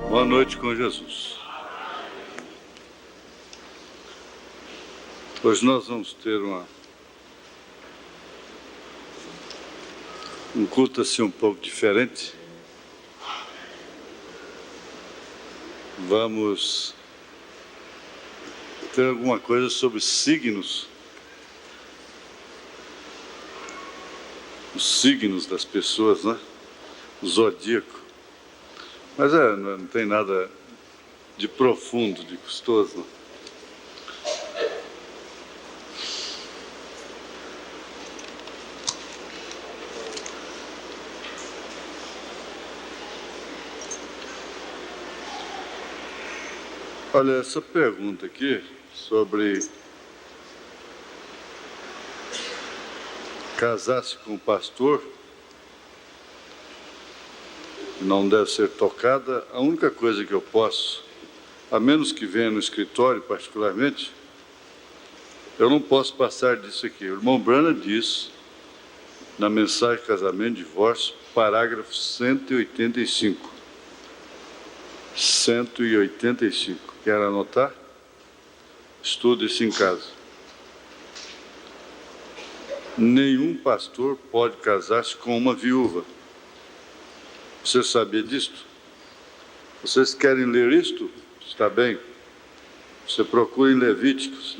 Boa noite com Jesus. Hoje nós vamos ter um culto assim um pouco diferente. Vamos ter alguma coisa sobre signos. Os signos das pessoas, né? O zodíaco. Mas não tem nada de profundo, de custoso. Olha, essa pergunta aqui sobre casar-se com um pastor não deve ser tocada. A única coisa que eu posso, a menos que venha no escritório particularmente, eu não posso passar disso aqui. O irmão Branham diz, na mensagem Casamento e Divórcio, parágrafo 185. 185. Quer anotar? Estude isso em casa. Nenhum pastor pode casar-se com uma viúva. Você sabia disto? Vocês querem ler isto? Está bem. Você procura em Levíticos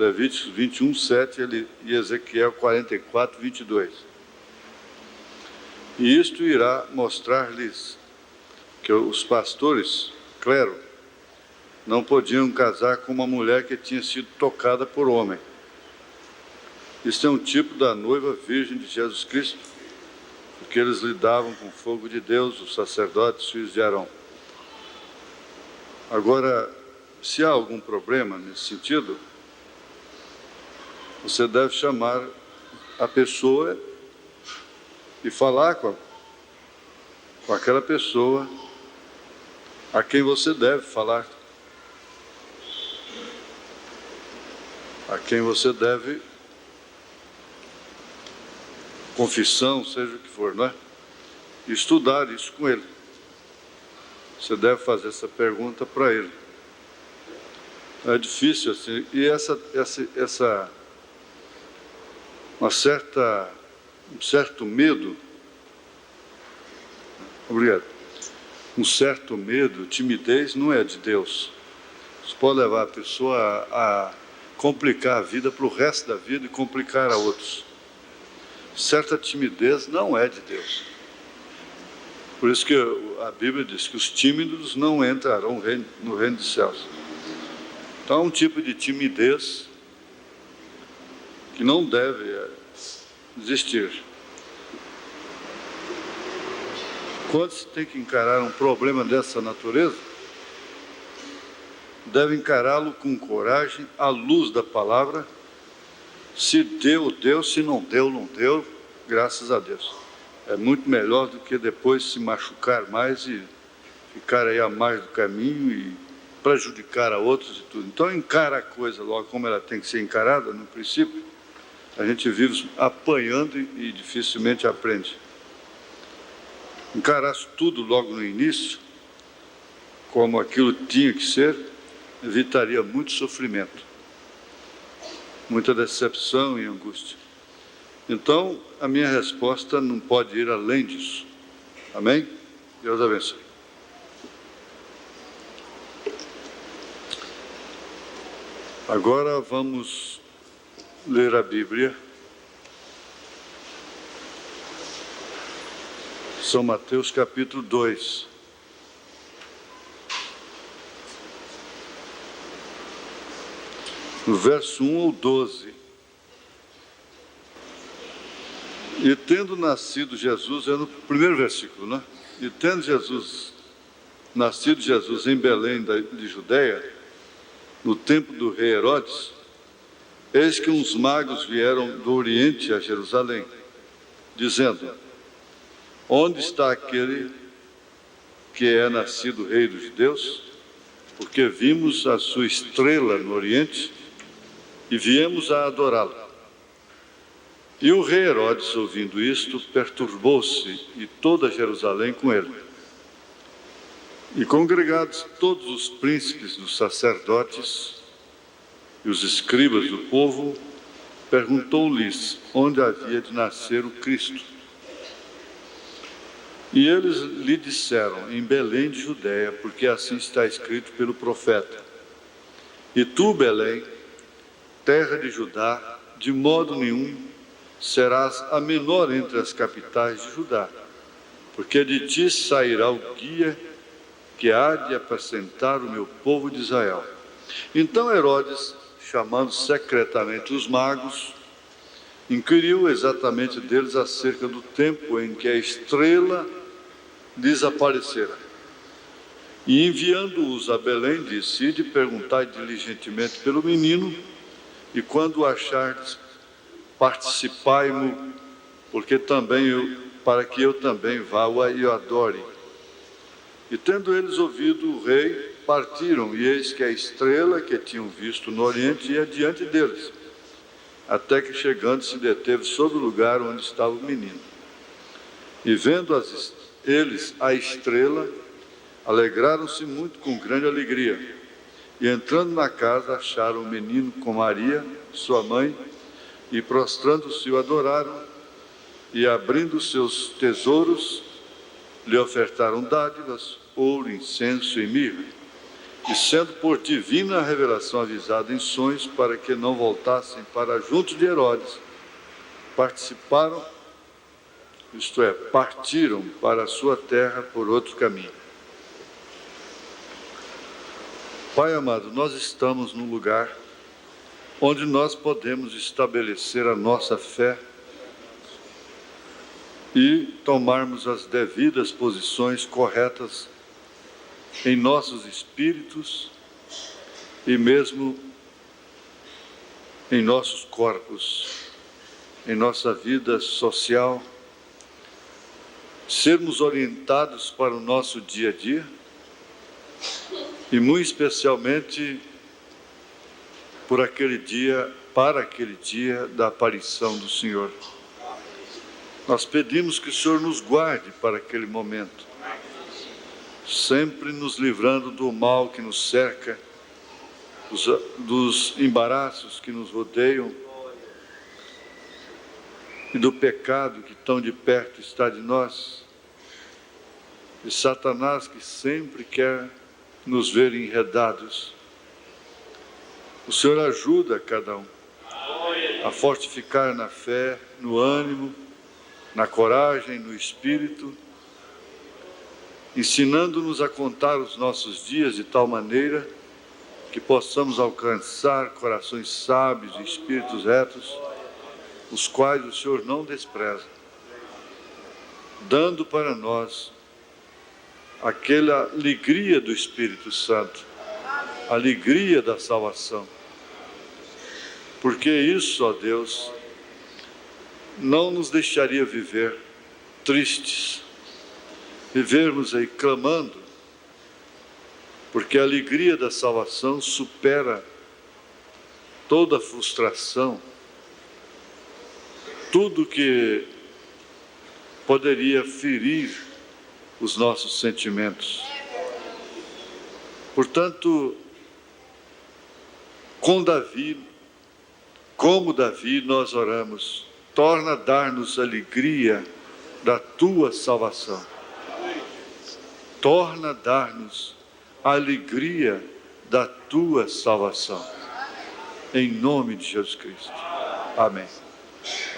21, 7 e Ezequiel 44, 22. E isto irá mostrar-lhes que os pastores, clero, não podiam casar com uma mulher que tinha sido tocada por homem. Isto é um tipo da noiva virgem de Jesus Cristo, porque eles lidavam com o fogo de Deus, os sacerdotes, filhos de Arão. Agora, se há algum problema nesse sentido, você deve chamar a pessoa e falar com aquela pessoa a quem você deve falar, a quem você deve confissão, seja o que for, não é? E estudar isso com ele. Você deve fazer essa pergunta para ele. É difícil assim, e um certo medo, obrigado, um certo medo, timidez não é de Deus. Isso pode levar a pessoa a complicar a vida para o resto da vida e complicar a outros. Certa timidez não é de Deus. Por isso que a Bíblia diz que os tímidos não entrarão no reino dos céus. Então, há um tipo de timidez que não deve existir. Quando se tem que encarar um problema dessa natureza, deve encará-lo com coragem, à luz da palavra. Se deu, deu. Se não deu, não deu. Graças a Deus. É muito melhor do que depois se machucar mais e ficar aí à margem do caminho e prejudicar a outros e tudo. Então, encara a coisa logo como ela tem que ser encarada, no princípio. A gente vive apanhando e dificilmente aprende. Encarasse tudo logo no início, como aquilo tinha que ser, evitaria muito sofrimento, muita decepção e angústia. Então, a minha resposta não pode ir além disso. Amém? Deus abençoe. Agora vamos ler a Bíblia. São Mateus capítulo 2. No verso 1 ao 12. E tendo nascido Jesus, é no primeiro versículo, né? E tendo nascido Jesus em Belém de Judeia, no tempo do rei Herodes, eis que uns magos vieram do Oriente a Jerusalém, dizendo: onde está aquele que é nascido rei dos judeus? Porque vimos a sua estrela no Oriente e viemos a adorá-lo. E o rei Herodes, ouvindo isto, perturbou-se, e toda Jerusalém com ele. E congregados todos os príncipes dos sacerdotes e os escribas do povo, perguntou-lhes onde havia de nascer o Cristo. E eles lhe disseram: em Belém de Judeia, porque assim está escrito pelo profeta: e tu, Belém, terra de Judá, de modo nenhum serás a menor entre as capitais de Judá, porque de ti sairá o guia que há de apacentar o meu povo de Israel. Então Herodes, chamando secretamente os magos, inquiriu exatamente deles acerca do tempo em que a estrela desaparecera. E enviando-os a Belém, disse: ide perguntai diligentemente pelo menino, e quando o achardes, participai-mo, para que eu também vá e o adore. E tendo eles ouvido o rei, partiram, e eis que a estrela que tinham visto no oriente ia diante deles, até que chegando se deteve sobre o lugar onde estava o menino. E vendo eles a estrela, alegraram-se muito com grande alegria. E entrando na casa, acharam o menino com Maria, sua mãe, e prostrando-se o adoraram, e abrindo seus tesouros, lhe ofertaram dádivas, ouro, incenso e mirra. E sendo por divina revelação avisado em sonhos, para que não voltassem para junto de Herodes, partiram para a sua terra por outro caminho. Pai amado, nós estamos num lugar onde nós podemos estabelecer a nossa fé e tomarmos as devidas posições corretas em nossos espíritos e mesmo em nossos corpos, em nossa vida social, sermos orientados para o nosso dia a dia e muito especialmente para aquele dia da aparição do Senhor. Nós pedimos que o Senhor nos guarde para aquele momento, sempre nos livrando do mal que nos cerca, dos embaraços que nos rodeiam e do pecado que tão de perto está de nós, e Satanás que sempre quer nos ver enredados. O Senhor ajuda cada um a fortificar na fé, no ânimo, na coragem, no espírito, ensinando-nos a contar os nossos dias de tal maneira que possamos alcançar corações sábios e espíritos retos, os quais o Senhor não despreza, dando para nós aquela alegria do Espírito Santo, a alegria da salvação. Porque isso, ó Deus, não nos deixaria viver tristes, vivermos aí clamando, porque a alegria da salvação supera toda frustração, tudo que poderia ferir os nossos sentimentos. Portanto, como Davi, nós oramos: torna a dar-nos alegria da tua salvação. Torna a dar-nos a alegria da tua salvação. Em nome de Jesus Cristo. Amém.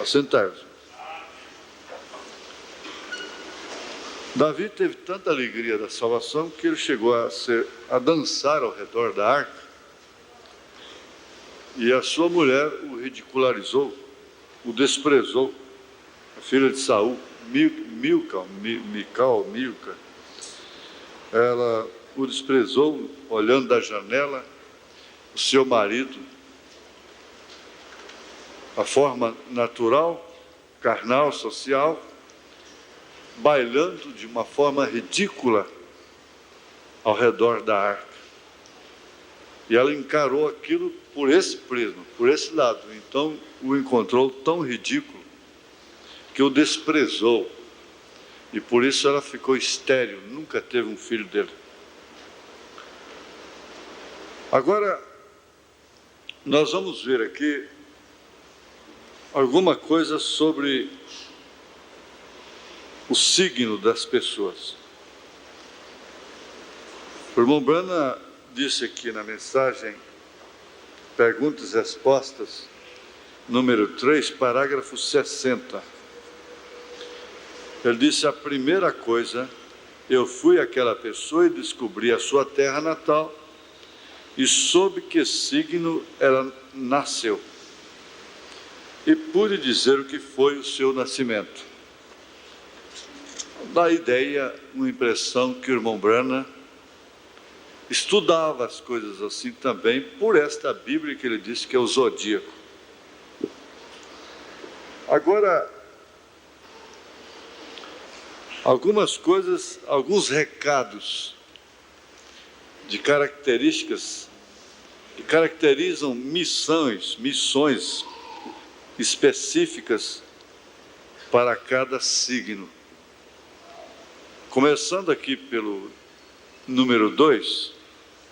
Assentai-vos. Davi teve tanta alegria da salvação que ele chegou a dançar ao redor da arca, e a sua mulher o ridicularizou, o desprezou. A filha de Saul, Milca, ela o desprezou, olhando da janela o seu marido, a forma natural, carnal, social, bailando de uma forma ridícula ao redor da arca. E ela encarou aquilo por esse prisma, por esse lado. Então o encontrou tão ridículo que o desprezou. E por isso ela ficou estéril, nunca teve um filho dele. Agora, nós vamos ver aqui alguma coisa sobre o signo das pessoas. O irmão Branham disse aqui na mensagem, Perguntas e Respostas, número 3, parágrafo 60. Ele disse: a primeira coisa, eu fui aquela pessoa e descobri a sua terra natal e soube que signo ela nasceu. E pude dizer o que foi o seu nascimento. Dá a ideia, uma impressão que o irmão Branham estudava as coisas assim também, por esta Bíblia que ele disse que é o zodíaco. Agora, algumas coisas, alguns recados de características que caracterizam missões específicas para cada signo. Começando aqui pelo número 2,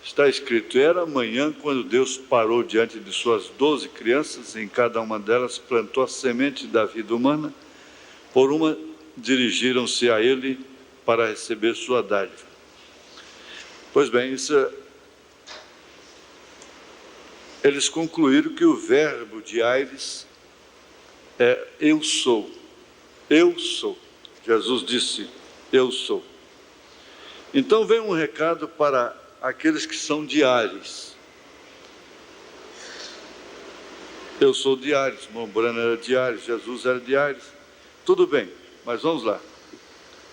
está escrito: era amanhã quando Deus parou diante de suas 12 crianças, em cada uma delas plantou a semente da vida humana, por uma dirigiram-se a ele para receber sua dádiva. Pois bem, eles concluíram que o verbo de Aires é eu sou. Eu sou. Jesus disse, eu sou. Então vem um recado para aqueles que são de Ares. Eu sou de Ares, irmão Branham era de Ares, Jesus era de Ares. Tudo bem, mas vamos lá.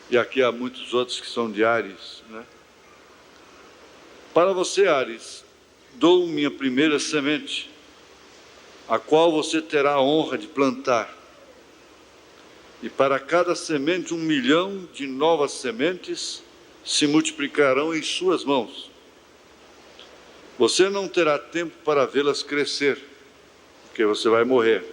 E aqui há muitos outros que são de Ares, né? Para você, Ares, dou minha primeira semente, a qual você terá a honra de plantar. E para cada semente 1 milhão de novas sementes se multiplicarão em suas mãos. Você não terá tempo para vê-las crescer, porque você vai morrer.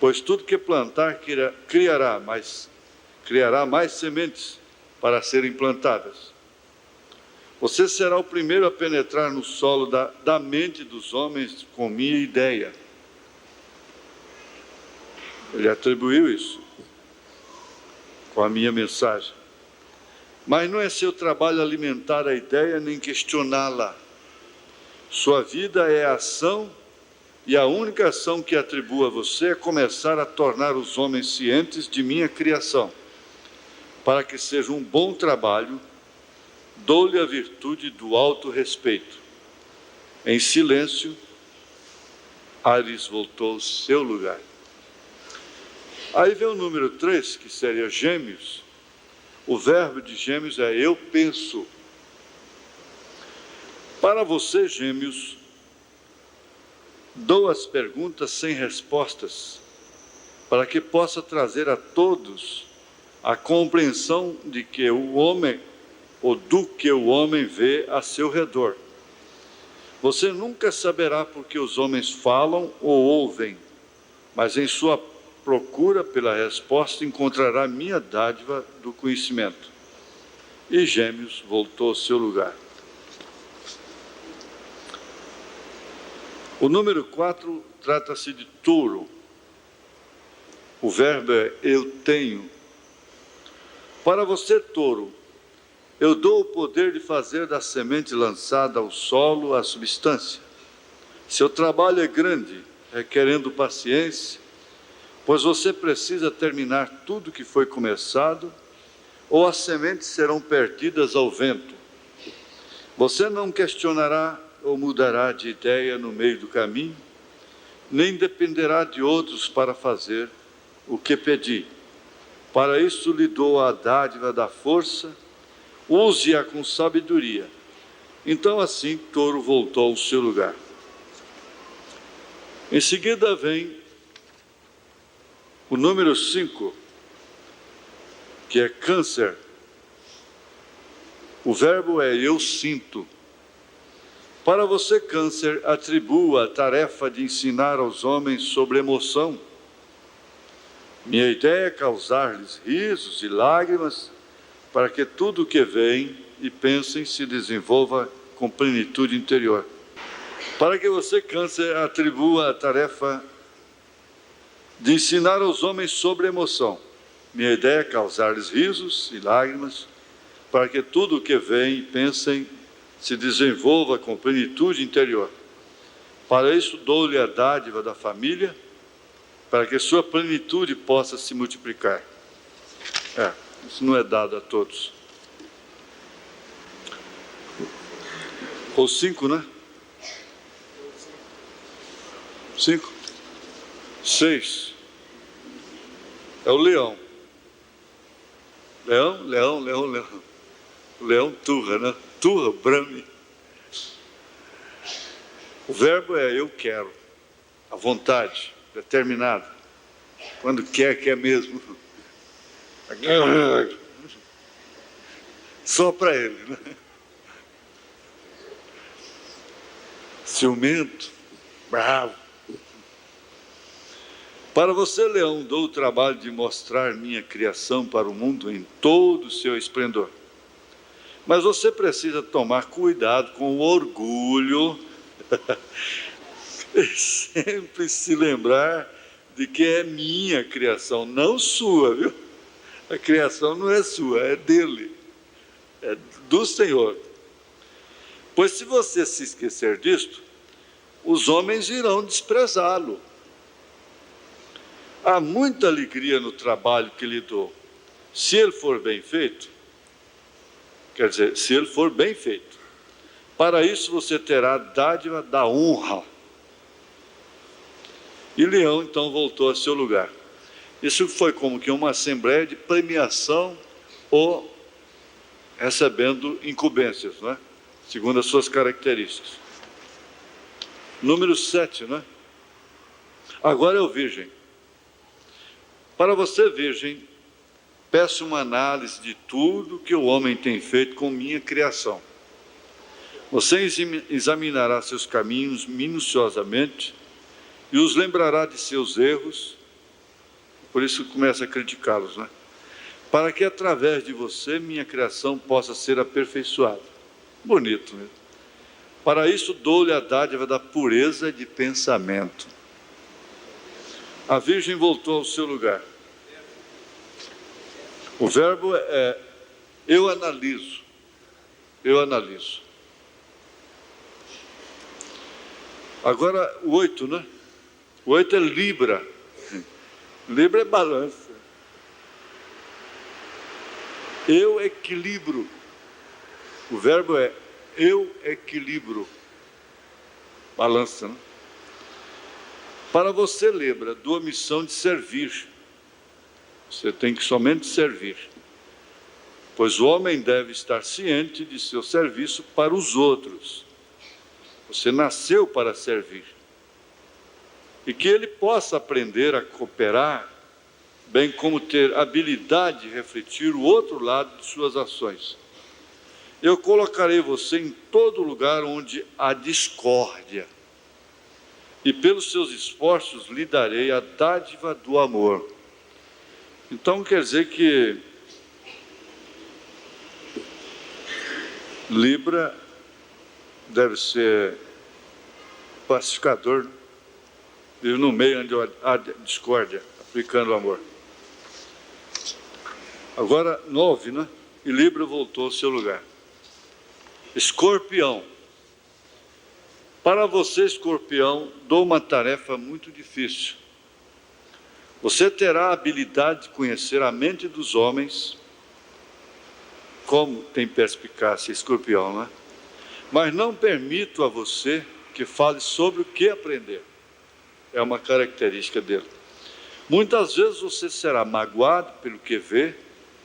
Pois tudo que plantar criará mais sementes para serem plantadas. Você será o primeiro a penetrar no solo da mente dos homens com minha ideia. Ele atribuiu isso com a minha mensagem. Mas não é seu trabalho alimentar a ideia nem questioná-la. Sua vida é a ação, e a única ação que atribuo a você é começar a tornar os homens cientes de minha criação. Para que seja um bom trabalho, dou-lhe a virtude do auto-respeito. Em silêncio, Ares voltou ao seu lugar. Aí vem o número 3, que seria Gêmeos. O verbo de Gêmeos é eu penso. Para você, Gêmeos, dou as perguntas sem respostas, para que possa trazer a todos a compreensão de que o homem, ou do que o homem vê a seu redor. Você nunca saberá porque os homens falam ou ouvem, mas em sua procura pela resposta encontrará minha dádiva do conhecimento. E Gêmeos voltou ao seu lugar. O número 4 trata-se de touro. O verbo é eu tenho. Para você, touro, eu dou o poder de fazer da semente lançada ao solo a substância. Seu trabalho é grande, requerendo paciência, pois você precisa terminar tudo que foi começado, ou as sementes serão perdidas ao vento. Você não questionará ou mudará de ideia no meio do caminho, nem dependerá de outros para fazer o que pedi. Para isso lhe dou a dádiva da força, use-a com sabedoria. Então assim touro voltou ao seu lugar. Em seguida vem o número 5, que é câncer. O verbo é eu sinto. Para você, câncer, atribuo a tarefa de ensinar aos homens sobre emoção. Minha ideia é causar-lhes risos e lágrimas, para que tudo o que veem e pensem se desenvolva com plenitude interior. Para que você, Câncer, atribua a tarefa de ensinar aos homens sobre emoção. Minha ideia é causar-lhes risos e lágrimas, para que tudo o que veem e pensem se desenvolva com plenitude interior. Para isso, dou-lhe a dádiva da família, para que sua plenitude possa se multiplicar. Isso não é dado a todos. Ou 5, né? 5. 6. É o leão. Leão. Leão turra, né? Turra, brame. O verbo é eu quero. A vontade, determinada. Quando quer mesmo. Só para ele, né? Ciumento, bravo. Para você, Leão, dou o trabalho de mostrar minha criação para o mundo em todo o seu esplendor. Mas você precisa tomar cuidado com o orgulho e sempre se lembrar de que é minha criação, não sua, viu? A criação não é sua, é dele, é do Senhor. Pois se você se esquecer disto, os homens irão desprezá-lo. Há muita alegria no trabalho que lhe dou. Se ele for bem feito, quer dizer, se ele for bem feito, para isso você terá a dádiva da honra. E Leão então voltou a seu lugar. Isso foi como que uma assembleia de premiação ou recebendo incumbências, não é? Segundo as suas características. Número 7, né? Agora é o Virgem. Para você, Virgem, peço uma análise de tudo que o homem tem feito com minha criação. Você examinará seus caminhos minuciosamente e os lembrará de seus erros, por isso começa a criticá-los, né? Para que através de você minha criação possa ser aperfeiçoada. Bonito, né? Para isso dou-lhe a dádiva da pureza de pensamento. A Virgem voltou ao seu lugar. O verbo é eu analiso. Eu analiso. Agora o 8, né? O 8 é Libra. Libra é balança. Eu equilibro. O verbo é eu equilibro. Balança, né? Para você, Libra, dou a missão de servir. Você tem que somente servir. Pois o homem deve estar ciente de seu serviço para os outros. Você nasceu para servir. E que ele possa aprender a cooperar, bem como ter habilidade de refletir o outro lado de suas ações. Eu colocarei você em todo lugar onde há discórdia. E pelos seus esforços lhe darei a dádiva do amor. Então quer dizer que Libra deve ser pacificador, né? Vive no meio onde há discórdia, aplicando o amor. Agora 9, né? E Libra voltou ao seu lugar. Escorpião. Para você, Escorpião, dou uma tarefa muito difícil. Você terá a habilidade de conhecer a mente dos homens, como tem perspicácia, Escorpião, né? Mas não permito a você que fale sobre o que aprender. É uma característica dele. Muitas vezes você será magoado pelo que vê,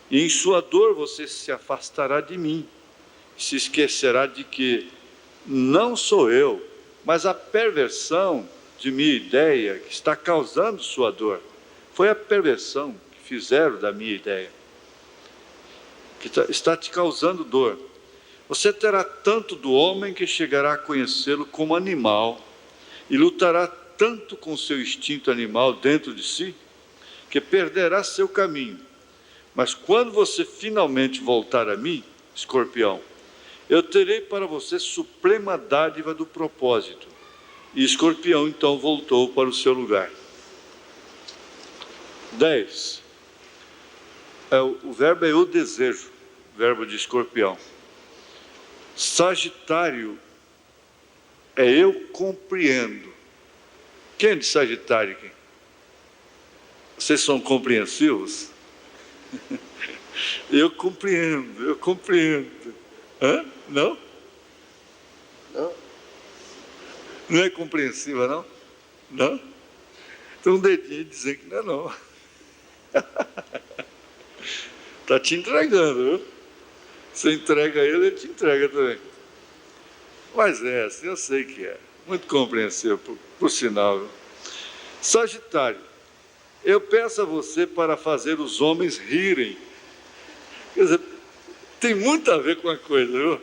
e em sua dor você se afastará de mim, se esquecerá de que não sou eu, mas a perversão de minha ideia que está causando sua dor. Foi a perversão que fizeram da minha ideia, que está te causando dor. Você terá tanto do homem que chegará a conhecê-lo como animal, e lutará tanto com seu instinto animal dentro de si, que perderá seu caminho. Mas quando você finalmente voltar a mim, Escorpião, eu terei para você suprema dádiva do propósito. E Escorpião então voltou para o seu lugar. 10. O verbo é o desejo, verbo de Escorpião. Sagitário é eu compreendo. Quem é de Sagitário aqui? Vocês são compreensivos? Eu compreendo. Hã? Não? Não? Não é compreensiva, não? Não? Tem um dedinho dizendo que não é, não. Está te entregando, viu? Você entrega ele, ele te entrega também. Mas é assim, eu sei que é. Muito compreensível, por sinal. Viu? Sagitário, eu peço a você para fazer os homens rirem. Quer dizer, tem muito a ver com a coisa, viu?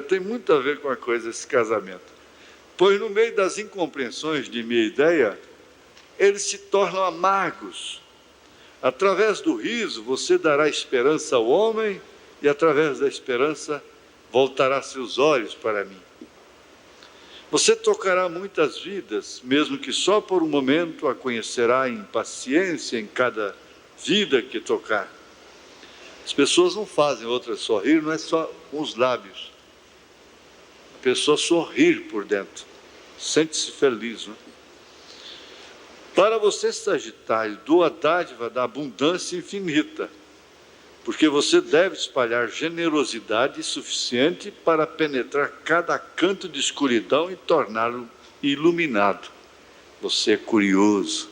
Tem muito a ver com a coisa esse casamento. Pois no meio das incompreensões de minha ideia, eles se tornam amargos. Através do riso, você dará esperança ao homem e através da esperança voltará seus olhos para mim. Você tocará muitas vidas, mesmo que só por um momento a conhecerá em paciência em cada vida que tocar. As pessoas não fazem outras sorrir, não é só com os lábios. A pessoa sorrir por dentro, sente-se feliz, não é? Para você, Sagitário, dou a dádiva da abundância infinita, porque você deve espalhar generosidade suficiente para penetrar cada canto de escuridão e torná-lo iluminado. Você é curioso.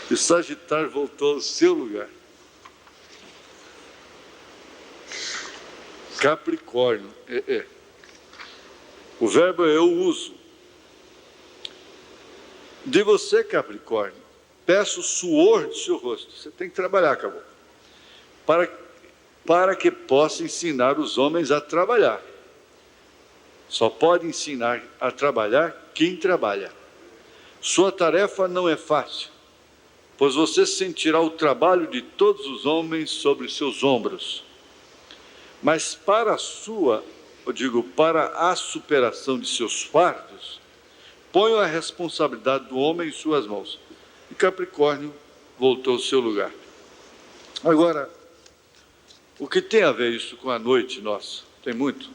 E Sagitário voltou ao seu lugar. Capricórnio, o verbo é eu uso. De você, Capricórnio, peço o suor do seu rosto. Você tem que trabalhar, acabou. Para que possa ensinar os homens a trabalhar. Só pode ensinar a trabalhar quem trabalha. Sua tarefa não é fácil, pois você sentirá o trabalho de todos os homens sobre seus ombros. Mas para a superação de seus fardos, ponho a responsabilidade do homem em suas mãos. E Capricórnio voltou ao seu lugar. Agora, o que tem a ver isso com a noite nossa? Tem muito.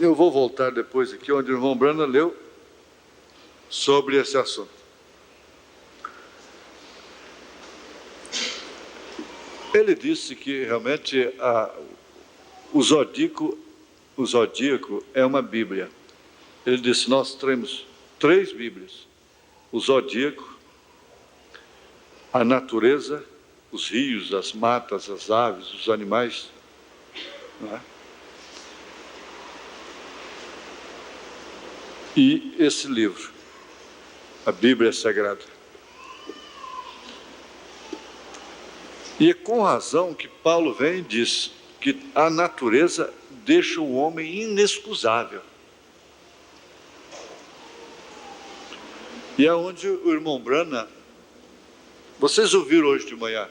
Eu vou voltar depois aqui, onde o irmão Brana leu sobre esse assunto. Ele disse que realmente o zodíaco é uma Bíblia. Ele disse, nós temos 3 Bíblias. O zodíaco, a natureza, os rios, as matas, as aves, os animais. Não é? E esse livro, a Bíblia Sagrada. E é com razão que Paulo vem e diz que a natureza deixa o homem inexcusável. E é onde o irmão Brana, vocês ouviram hoje de manhã,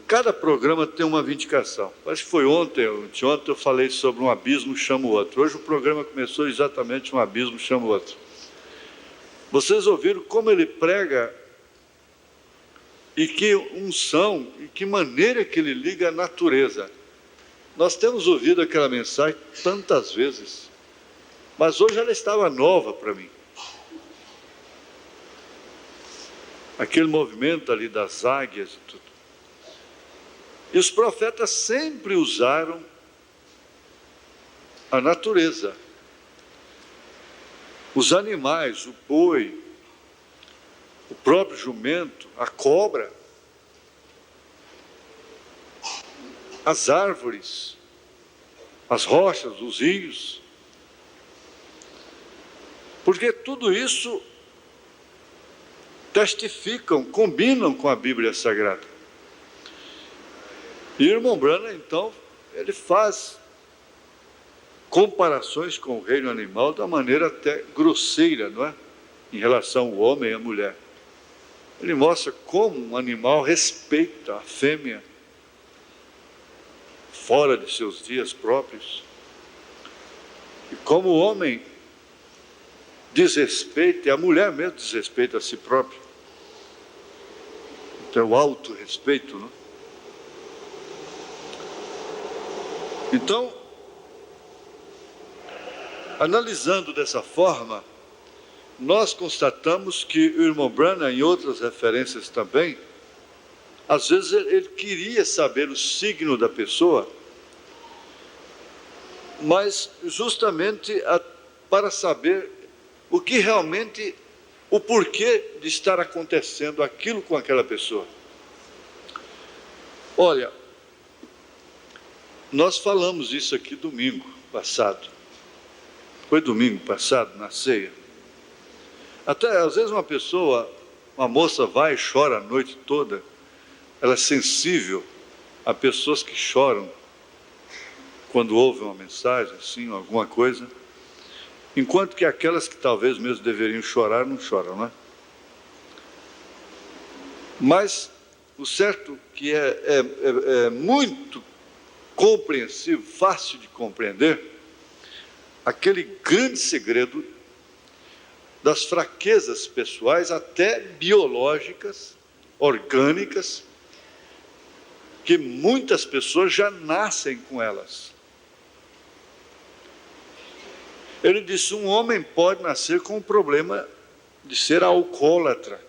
cada programa tem uma vindicação. Acho que foi ontem eu falei sobre um abismo chama o outro. Hoje o programa começou exatamente um abismo chama o outro. Vocês ouviram como ele prega e que unção, e que maneira que ele liga a natureza. Nós temos ouvido aquela mensagem tantas vezes, mas hoje ela estava nova para mim. Aquele movimento ali das águias e tudo. E os profetas sempre usaram a natureza. Os animais, o boi, o próprio jumento, a cobra, as árvores, as rochas, os rios. Porque tudo isso testificam, combinam com a Bíblia Sagrada. E o irmão Brana, então, ele faz comparações com o reino animal da maneira até grosseira, não é? Em relação ao homem e à mulher. Ele mostra como um animal respeita a fêmea. fora de seus dias próprios. E como o homem desrespeita, e a mulher mesmo desrespeita a si própria. Então, o autorrespeito, né? Então, analisando dessa forma, nós constatamos que o irmão Branham, em outras referências também, às vezes ele queria saber o signo da pessoa, mas justamente para saber o que realmente, o porquê de estar acontecendo aquilo com aquela pessoa. Olha, nós falamos isso aqui domingo passado. Foi domingo passado, na ceia. Até às vezes uma moça vai e chora a noite toda. Ela é sensível a pessoas que choram quando ouvem uma mensagem, assim, alguma coisa. Enquanto que aquelas que talvez mesmo deveriam chorar, não choram, né? Mas o certo que é muito compreensível, fácil de compreender, aquele grande segredo das fraquezas pessoais, até biológicas, orgânicas, que muitas pessoas já nascem com elas. Ele disse, um homem pode nascer com o problema de ser alcoólatra,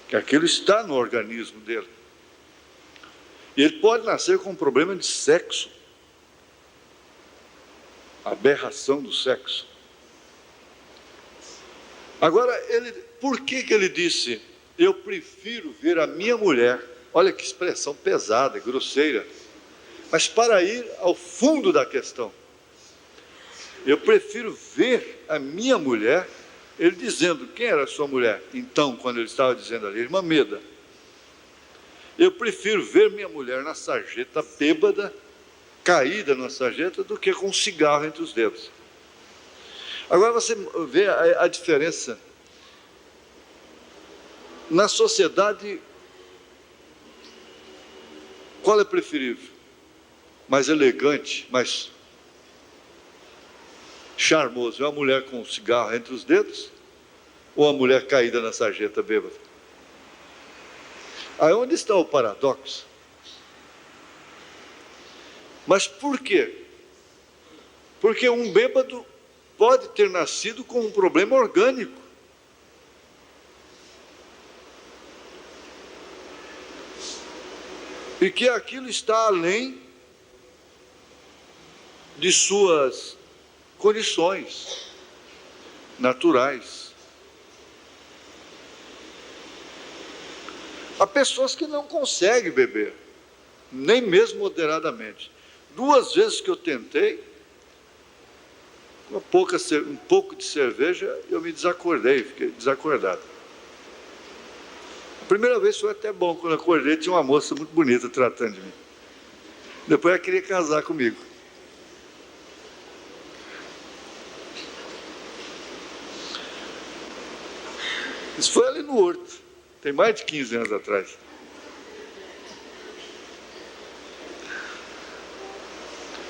que aquilo está no organismo dele. E ele pode nascer com um problema de sexo, aberração do sexo. Agora, por que ele disse, eu prefiro ver a minha mulher, olha que expressão pesada, grosseira, mas para ir ao fundo da questão, eu prefiro ver a minha mulher, ele dizendo, quem era a sua mulher? Então, quando ele estava dizendo ali, irmã Meda, eu prefiro ver minha mulher na sarjeta bêbada, caída na sarjeta, do que com um cigarro entre os dedos. Agora você vê a diferença. Na sociedade, qual é preferível? Mais elegante, mais charmoso? É uma mulher com um cigarro entre os dedos? Ou a mulher caída na sarjeta bêbada? Aí onde está o paradoxo? Mas por quê? Porque um bêbado pode ter nascido com um problema orgânico. E que aquilo está além de suas condições naturais. Há pessoas que não conseguem beber, nem mesmo moderadamente. 2 vezes que eu tentei, um pouco de cerveja, eu me desacordei, fiquei desacordado. A primeira vez foi até bom, quando eu acordei tinha uma moça muito bonita tratando de mim. Depois ela queria casar comigo. Isso foi ali no Horto, tem mais de 15 anos atrás.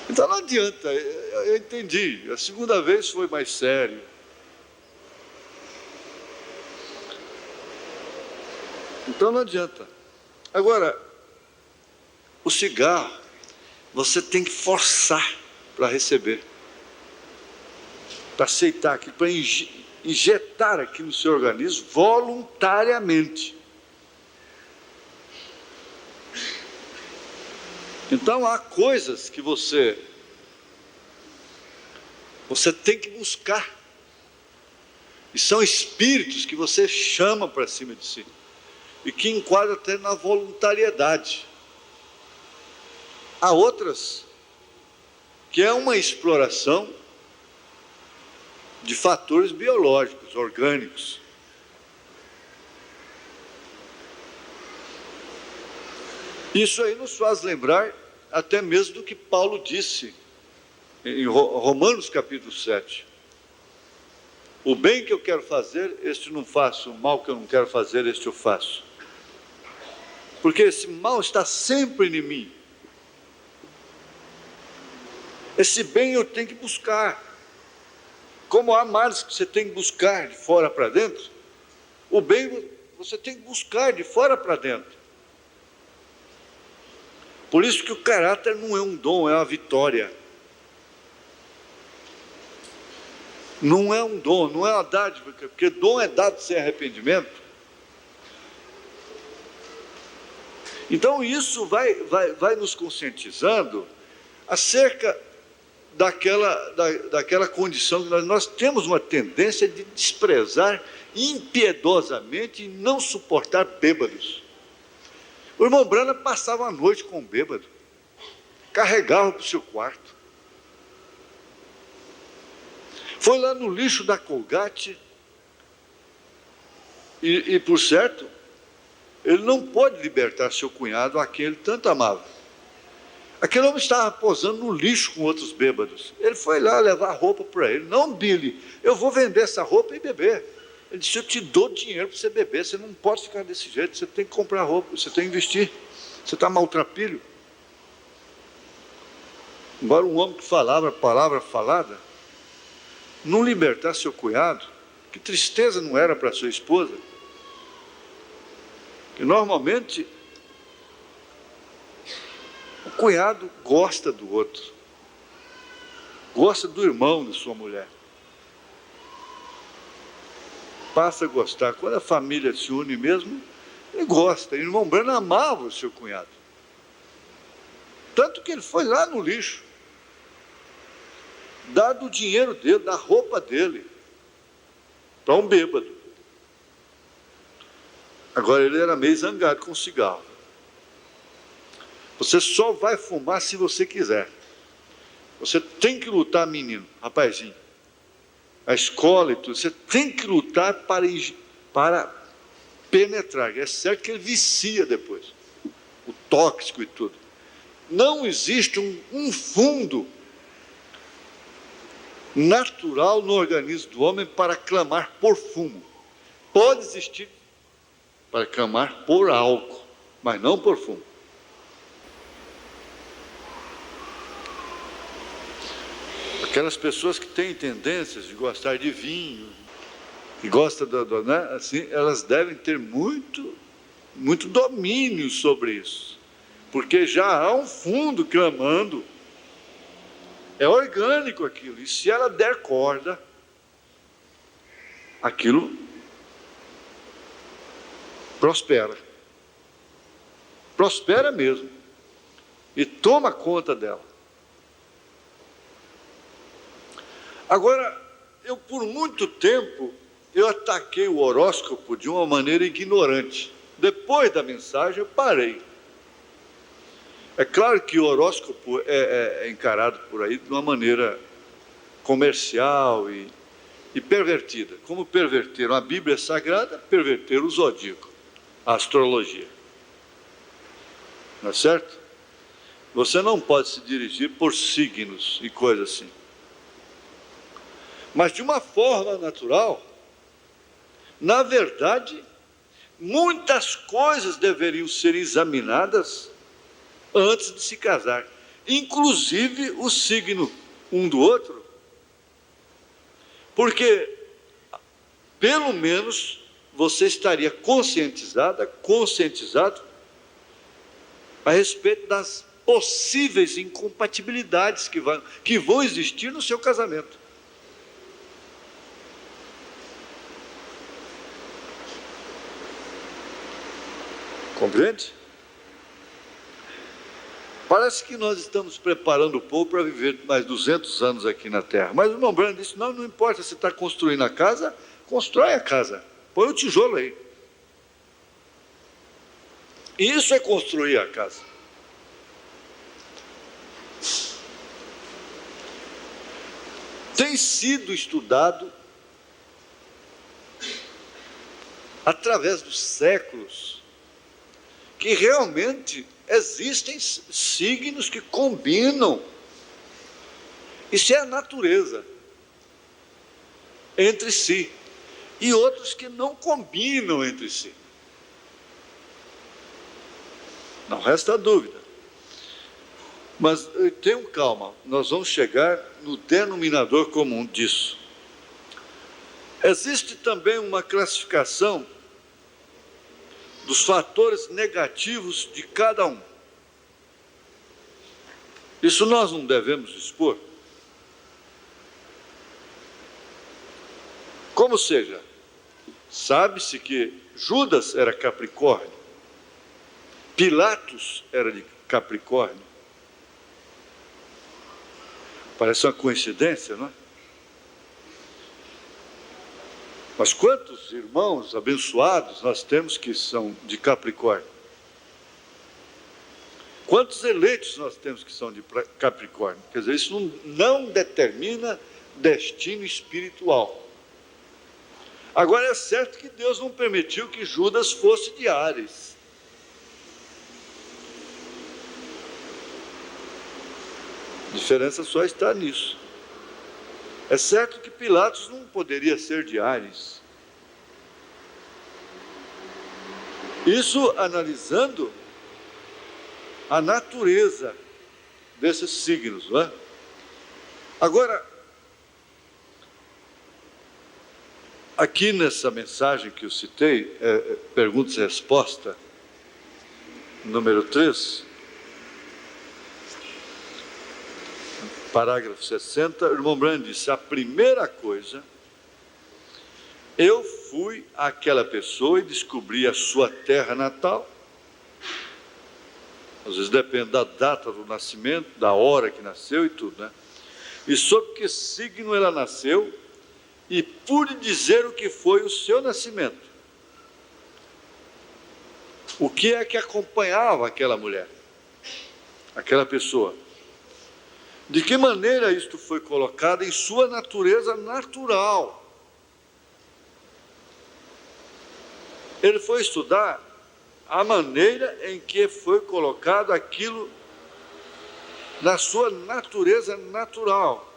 Então não adianta, eu entendi. A segunda vez foi mais sério. Então não adianta. Agora, o cigarro, você tem que forçar para receber, para aceitar aquilo, para injetar aqui no seu organismo voluntariamente. Então há coisas que você tem que buscar, e são espíritos que você chama para cima de si, e que enquadra até na voluntariedade. Há outras que é uma exploração de fatores biológicos, orgânicos. Isso aí nos faz lembrar até mesmo do que Paulo disse em Romanos capítulo 7. O bem que eu quero fazer, este não faço, o mal que eu não quero fazer, este eu faço. Porque esse mal está sempre em mim, Esse bem eu tenho que buscar. Como há males que você tem que buscar de fora para dentro, o bem você tem que buscar de fora para dentro. Por isso que o caráter não é um dom, é uma vitória. Não é um dom, não é uma dádiva, porque dom é dado sem arrependimento. Então isso vai nos conscientizando acerca daquela condição que nós temos uma tendência de desprezar impiedosamente e não suportar bêbados. O irmão Brana passava a noite com um bêbado, carregava para o seu quarto. Foi lá no lixo da Colgate e por certo, ele não pôde libertar seu cunhado, a quem ele tanto amava. Aquele homem estava posando no lixo com outros bêbados. Ele foi lá levar roupa para ele. Não, Billy, eu vou vender essa roupa e beber. Ele disse, eu te dou dinheiro para você beber, você não pode ficar desse jeito, você tem que comprar roupa, você tem que investir. Você está maltrapilho. Embora um homem que falava a palavra falada, não libertar seu cunhado, que tristeza não era para sua esposa. E normalmente o cunhado gosta do outro, gosta do irmão de sua mulher, passa a gostar. Quando a família se une mesmo, ele gosta. E o irmão Brana amava o seu cunhado, tanto que ele foi lá no lixo, dado o dinheiro dele, da roupa dele, para um bêbado. Agora ele era meio zangado com o cigarro. Você só vai fumar se você quiser. Você tem que lutar, menino, rapazinho. A escola e tudo, você tem que lutar para penetrar. É certo que ele vicia depois. O tóxico e tudo. Não existe um fundo natural no organismo do homem para clamar por fumo. Pode existir para clamar por álcool, mas não por fumo. Aquelas pessoas que têm tendências de gostar de vinho, que gostam né, assim, elas devem ter muito domínio sobre isso, porque já há um fundo clamando. É orgânico aquilo, e se ela der corda, aquilo prospera. Prospera mesmo. E toma conta dela. Agora, eu por muito tempo, eu ataquei o horóscopo de uma maneira ignorante. Depois da mensagem, eu parei. É claro que o horóscopo é encarado por aí de uma maneira comercial e pervertida. Como perverteram a Bíblia Sagrada, perverteram o zodíaco, a astrologia. Não é certo? Você não pode se dirigir por signos e coisas assim. Mas de uma forma natural, na verdade, muitas coisas deveriam ser examinadas antes de se casar, inclusive o signo um do outro, porque pelo menos você estaria conscientizado a respeito das possíveis incompatibilidades que vão existir no seu casamento. Compreende? Parece que nós estamos preparando o povo para viver mais 200 anos aqui na Terra. Mas o irmão Brana disse, não importa, você está construindo a casa, constrói a casa, põe o tijolo aí. E isso é construir a casa. Tem sido estudado através dos séculos que realmente existem signos que combinam. Isso é a natureza entre si. E outros que não combinam entre si. Não resta dúvida. Mas tenham calma, nós vamos chegar no denominador comum disso. Existe também uma classificação dos fatores negativos de cada um. Isso nós não devemos expor. Como seja, sabe-se que Judas era Capricórnio, Pilatos era de Capricórnio. Parece uma coincidência, não é? Mas quantos irmãos abençoados nós temos que são de Capricórnio? Quantos eleitos nós temos que são de Capricórnio? Quer dizer, isso não determina destino espiritual. Agora é certo que Deus não permitiu que Judas fosse de Áries. A diferença só está nisso. É certo que Pilatos não poderia ser de Áries. Isso analisando a natureza desses signos, não é? Agora, aqui nessa mensagem que eu citei, perguntas e resposta, número 3, parágrafo 60, o irmão Branham disse: a primeira coisa, eu fui àquela pessoa e descobri a sua terra natal. Às vezes depende da data do nascimento, da hora que nasceu e tudo, né? E sob que signo ela nasceu, e pude dizer o que foi o seu nascimento. O que é que acompanhava aquela mulher, aquela pessoa? De que maneira isto foi colocado em sua natureza natural? Ele foi estudar a maneira em que foi colocado aquilo na sua natureza natural.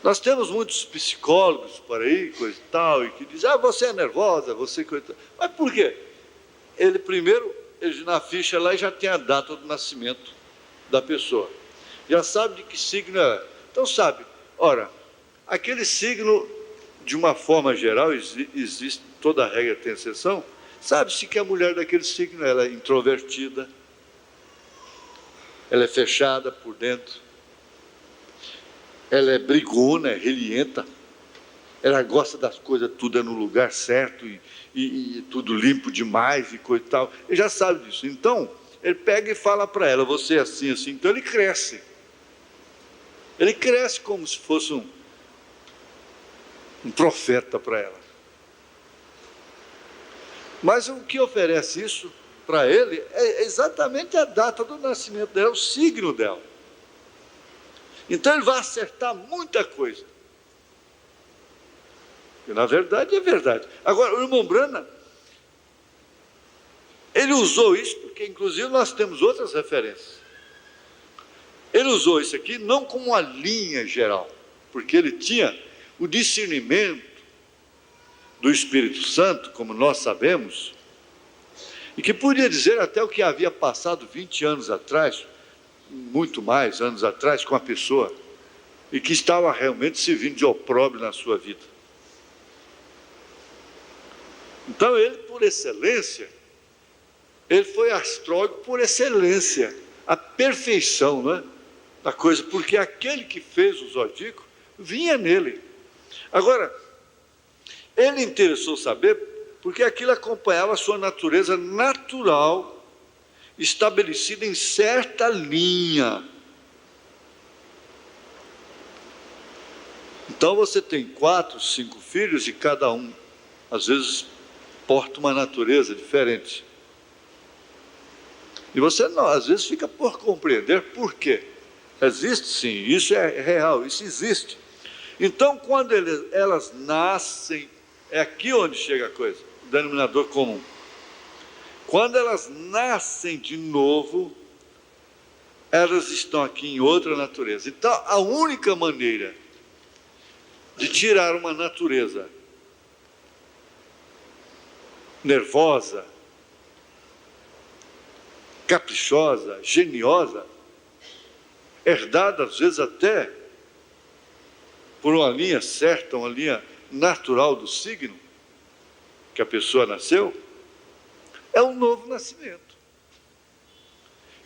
Nós temos muitos psicólogos por aí, coisa e tal, e que dizem: você é nervosa, você coisa e tal. Mas por quê? Ele na ficha lá já tem a data do nascimento da pessoa, já sabe de que signo é. Então sabe, ora, aquele signo, de uma forma geral, existe, toda regra tem exceção, sabe-se que a mulher daquele signo, ela é introvertida, ela é fechada por dentro, ela é brigona, é relienta, ela gosta das coisas tudo no lugar certo e tudo limpo demais e coisa e tal. Ele já sabe disso. Então, ele pega e fala para ela: você é assim, assim. Então ele cresce. Ele cresce como se fosse um profeta para ela. Mas o que oferece isso para ele é exatamente a data do nascimento dela, o signo dela. Então ele vai acertar muita coisa. E na verdade é verdade. Agora, o irmão Branham, ele usou isso porque, inclusive, nós temos outras referências. Ele usou isso aqui não como uma linha geral, porque ele tinha o discernimento do Espírito Santo, como nós sabemos, e que podia dizer até o que havia passado 20 anos atrás, muito mais anos atrás, com a pessoa, e que estava realmente servindo de opróbrio na sua vida. Então ele, por excelência, ele foi astrólogo por excelência, a perfeição, não é, da coisa, porque aquele que fez o zodíaco vinha nele. Agora, ele interessou saber porque aquilo acompanhava a sua natureza natural, estabelecida em certa linha. Então você tem 4, 5 filhos e cada um, às vezes, porta uma natureza diferente. E você, não, às vezes, fica por compreender por quê. Existe sim, isso é real, isso existe. Então, quando elas nascem, é aqui onde chega a coisa, o denominador comum. Quando elas nascem de novo, elas estão aqui em outra natureza. Então, a única maneira de tirar uma natureza nervosa, caprichosa, geniosa, herdada às vezes até por uma linha certa, uma linha natural do signo que a pessoa nasceu, é um novo nascimento.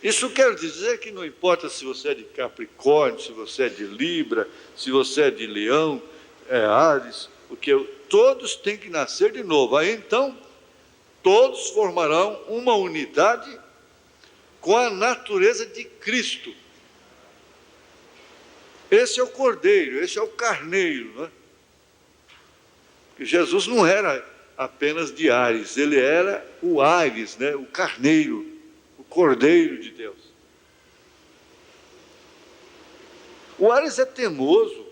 Isso quer dizer que não importa se você é de Capricórnio, se você é de Libra, se você é de Leão, Áries, porque todos têm que nascer de novo. Aí então, todos formarão uma unidade com a natureza de Cristo. Esse é o cordeiro, esse é o carneiro, né? Porque Jesus não era apenas de Áries, ele era o Áries, né? O carneiro, o cordeiro de Deus. O Áries é teimoso,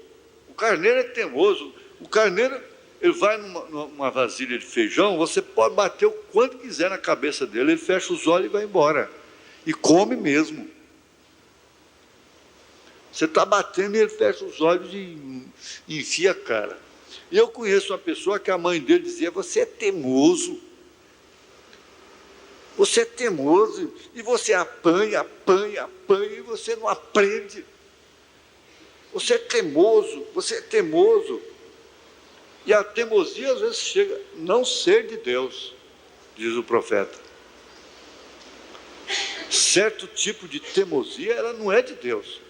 o carneiro é teimoso. O carneiro, ele vai numa vasilha de feijão, você pode bater o quanto quiser na cabeça dele, ele fecha os olhos e vai embora. E come mesmo. Você está batendo e ele fecha os olhos e enfia a cara. E eu conheço uma pessoa que a mãe dele dizia: você é teimoso. Você é teimoso. E você apanha e você não aprende. Você é teimoso, você é teimoso. E a teimosia às vezes chega a não ser de Deus, diz o profeta. Certo tipo de teimosia, ela não é de Deus.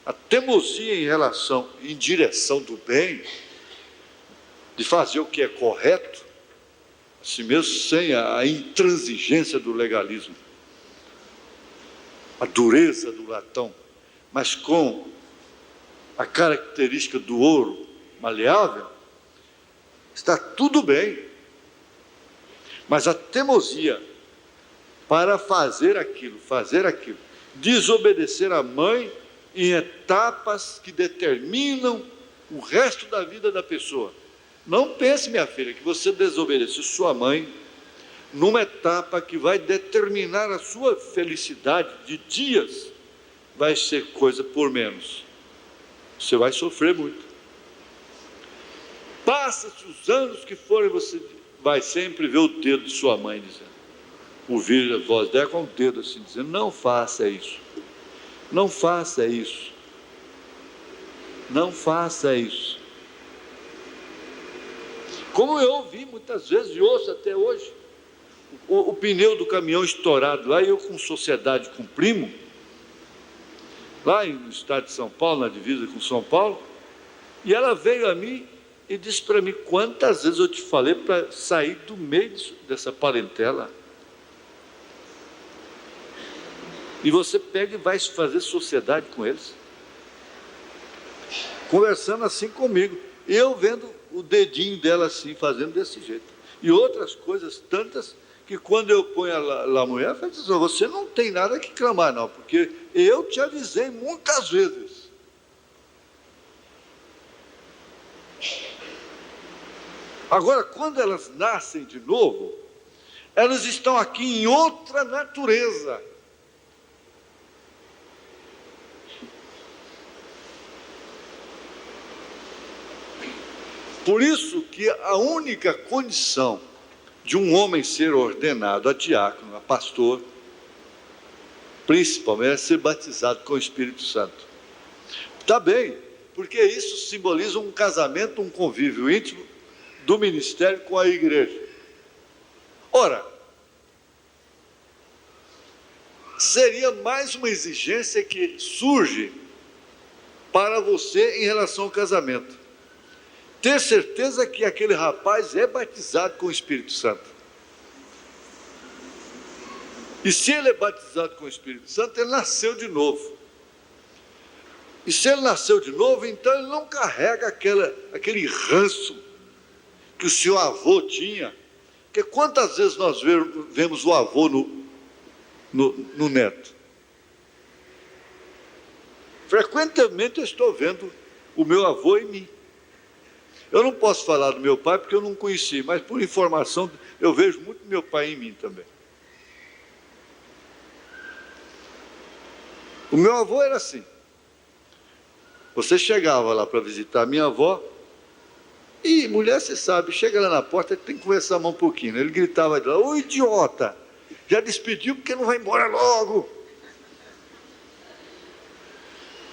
A teimosia em direção do bem, de fazer o que é correto, assim mesmo sem a intransigência do legalismo, a dureza do latão, mas com a característica do ouro maleável, está tudo bem. Mas a teimosia para fazer aquilo, desobedecer a mãe em etapas que determinam o resto da vida da pessoa. Não pense, minha filha, que você desobedeceu sua mãe numa etapa que vai determinar a sua felicidade de dias, vai ser coisa por menos. Você vai sofrer muito. Passa-se os anos que forem, você vai sempre ver o dedo de sua mãe dizendo, ouvir a voz dela com o dedo assim, dizendo: não faça isso. Não faça isso. Não faça isso. Como eu ouvi muitas vezes e ouço até hoje, o pneu do caminhão estourado lá, e eu com sociedade com primo, lá no estado de São Paulo, na divisa com São Paulo, e ela veio a mim e disse para mim: quantas vezes eu te falei para sair do meio dessa parentela? E você pega e vai fazer sociedade com eles, conversando assim comigo, e eu vendo o dedinho dela assim, fazendo desse jeito, e outras coisas tantas, que quando eu ponho a mulher, ela diz: você não tem nada que clamar não, porque eu te avisei muitas vezes. Agora, quando elas nascem de novo, elas estão aqui em outra natureza. Por isso que a única condição de um homem ser ordenado a diácono, a pastor, principalmente, é ser batizado com o Espírito Santo. Está bem, porque isso simboliza um casamento, um convívio íntimo do ministério com a igreja. Ora, seria mais uma exigência que surge para você em relação ao casamento. Ter certeza que aquele rapaz é batizado com o Espírito Santo. E se ele é batizado com o Espírito Santo, ele nasceu de novo. E se ele nasceu de novo, então ele não carrega aquele ranço que o seu avô tinha. Porque quantas vezes nós vemos o avô no neto? Frequentemente eu estou vendo o meu avô em mim. Eu não posso falar do meu pai porque eu não conheci, mas por informação eu vejo muito meu pai em mim também. O meu avô era assim. Você chegava lá para visitar a minha avó, e mulher, você sabe, chega lá na porta, tem que conversar um pouquinho. Ele gritava de lá: ô idiota, Já despediu porque não vai embora logo.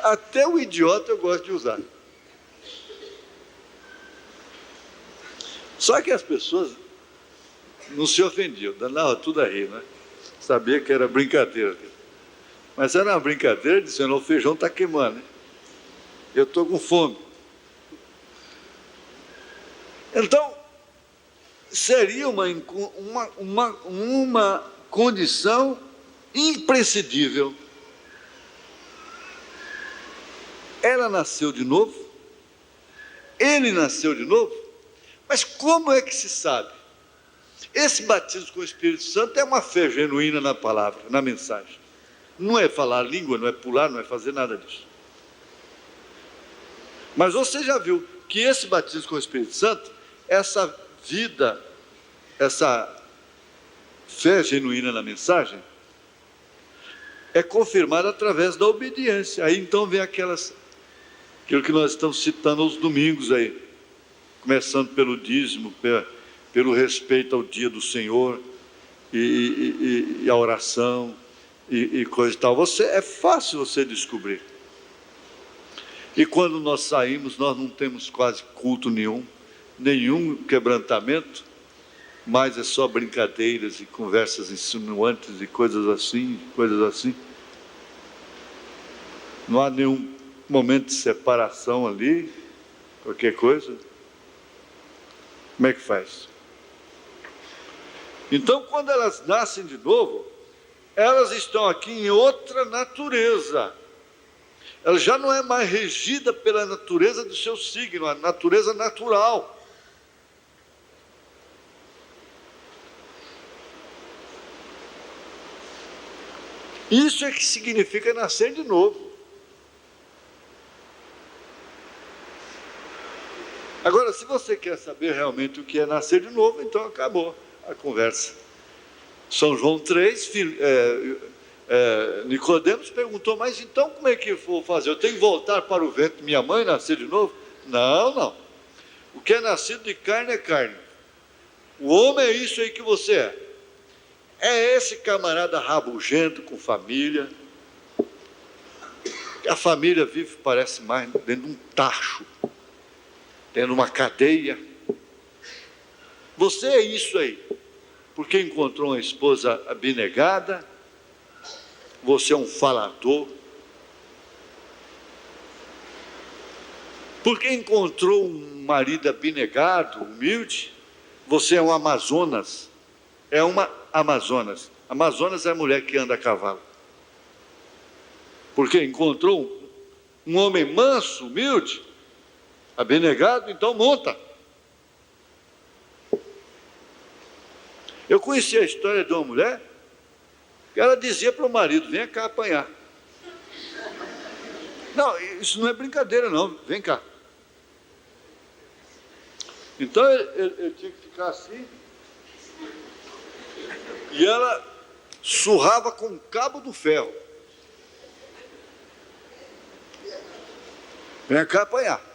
Até o idiota eu gosto de usar. Só que as pessoas não se ofendiam, dandavam tudo a rir, né? Sabia que era brincadeira. Mas era uma brincadeira dizendo, o feijão está queimando, né? Eu estou com fome. Então, seria uma condição imprescindível. Ela nasceu de novo, ele nasceu de novo, mas como é que se sabe? Esse batismo com o Espírito Santo é uma fé genuína na palavra, na mensagem. Não é falar língua, não é pular, não é fazer nada disso. Mas você já viu que esse batismo com o Espírito Santo, essa vida, essa fé genuína na mensagem, é confirmada através da obediência. Aí então vem aquilo que nós estamos citando aos domingos aí, começando pelo dízimo, pelo respeito ao dia do Senhor, e a oração, e coisa e tal. É fácil você descobrir. E quando nós saímos, nós não temos quase culto nenhum quebrantamento, mas é só brincadeiras e conversas insinuantes e coisas assim. Não há nenhum momento de separação ali, qualquer coisa. Como é que faz? Então, quando elas nascem de novo, elas estão aqui em outra natureza. Ela já não é mais regida pela natureza do seu signo, a natureza natural. Isso é que significa nascer de novo. Agora, se você quer saber realmente o que é nascer de novo, então acabou a conversa. São João 3, Nicodemos perguntou, mas então como é que eu vou fazer? Eu tenho que voltar para o ventre de minha mãe e nascer de novo? Não. O que é nascido de carne é carne. O homem é isso aí que você é. É esse camarada rabugento com família. A família vive, parece mais, dentro de um tacho, dentro de uma cadeia. Você é isso aí. Porque encontrou uma esposa abnegada, você é um falador. Porque encontrou um marido abnegado, humilde, você é um Amazonas. É uma Amazonas. Amazonas é a mulher que anda a cavalo. Porque encontrou um homem manso, humilde, abnegado, então monta. Eu conheci a história de uma mulher que ela dizia para o marido, vem cá apanhar. Não, isso não é brincadeira não, vem cá. Então ele tinha que ficar assim, e ela surrava com o cabo do ferro. Vem cá apanhar.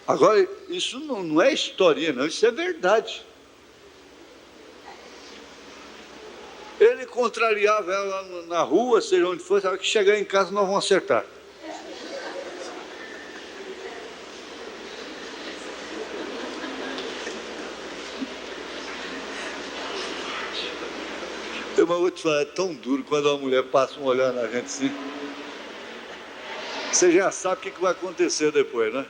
Agora, isso não é historinha não, isso é verdade. Ele contrariava ela na rua, seja onde fosse, ela que chegar em casa nós vamos acertar. Eu vou te falar, é tão duro quando uma mulher passa um olhar na gente assim. Você já sabe o que vai acontecer depois, né?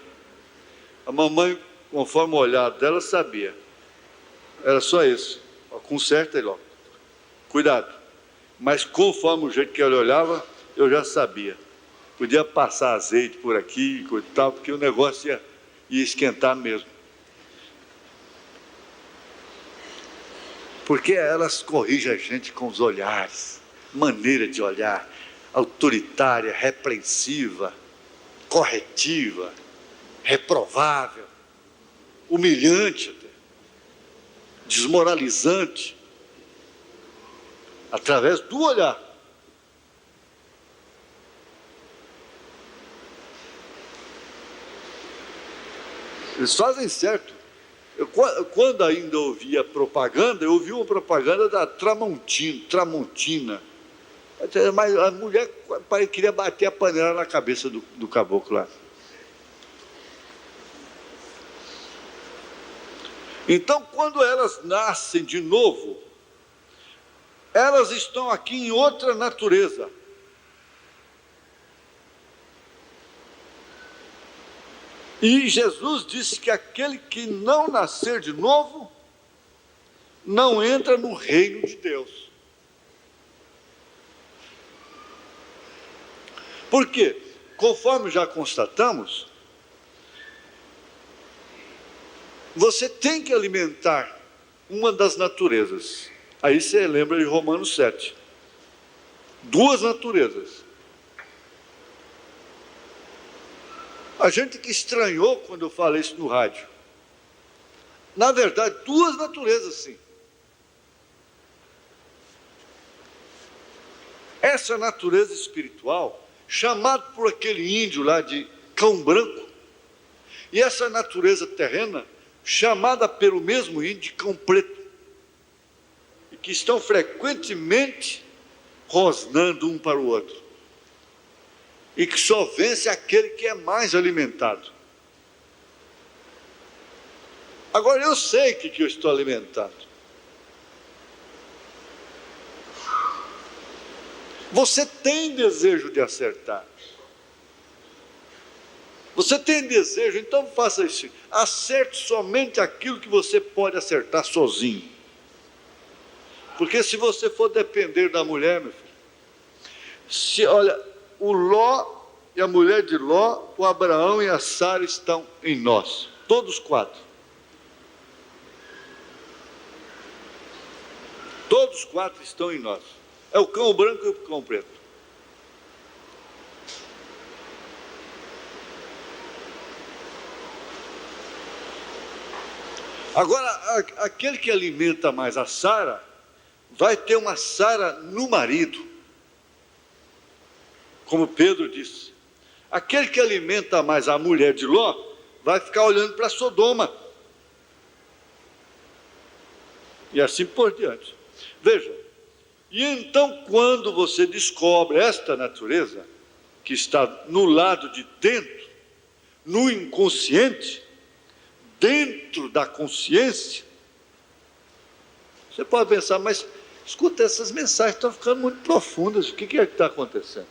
A mamãe, conforme o olhar dela, sabia. Era só isso. Conserta ele, ó. Cuidado. Mas conforme o jeito que ela olhava, eu já sabia. Podia passar azeite por aqui e tal, porque o negócio ia esquentar mesmo. Porque elas corrigem a gente com os olhares, maneira de olhar, autoritária, repreensiva, corretiva, reprovável, humilhante até, desmoralizante, através do olhar. Eles fazem certo Quando ainda ouvia propaganda, eu ouvi uma propaganda da Tramontina. Mas a mulher queria bater a panela na cabeça do caboclo lá. Então, quando elas nascem de novo, elas estão aqui em outra natureza. E Jesus disse que aquele que não nascer de novo, não entra no reino de Deus. Por quê? Conforme já constatamos, você tem que alimentar uma das naturezas. Aí você lembra de Romanos 7. Duas naturezas. A gente que estranhou quando eu falei isso no rádio. Na verdade, duas naturezas, sim. Essa natureza espiritual, chamada por aquele índio lá de cão branco, e essa natureza terrena, chamada pelo mesmo índio de cão preto, e que estão frequentemente rosnando um para o outro, e que só vence aquele que é mais alimentado. Agora eu sei o que eu estou alimentado. Você tem desejo de acertar. Você tem desejo, então faça isso. Acerte somente aquilo que você pode acertar sozinho. Porque se você for depender da mulher, meu filho, olha, o Ló e a mulher de Ló, o Abraão e a Sara estão em nós, todos quatro. Todos quatro estão em nós. É o cão branco e o cão preto. Agora, aquele que alimenta mais a Sara, vai ter uma Sara no marido. Como Pedro disse. Aquele que alimenta mais a mulher de Ló, vai ficar olhando para Sodoma. E assim por diante. Veja, e então quando você descobre esta natureza, que está no lado de dentro, no inconsciente, dentro da consciência, você pode pensar, mas escuta, essas mensagens estão ficando muito profundas, o que é que está acontecendo?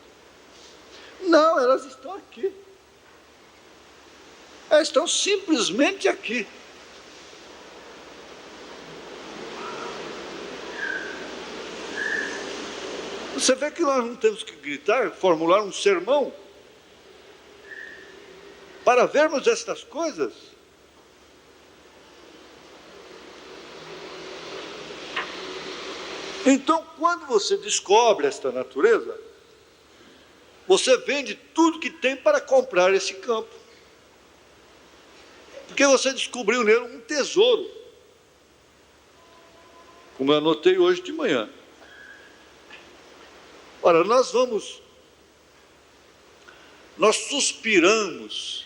Não, elas estão aqui. Elas estão simplesmente aqui. Você vê que nós não temos que gritar, formular um sermão para vermos estas coisas. Então, quando você descobre esta natureza, você vende tudo que tem para comprar esse campo. Porque você descobriu nele um tesouro. Como eu anotei hoje de manhã. Ora, nós suspiramos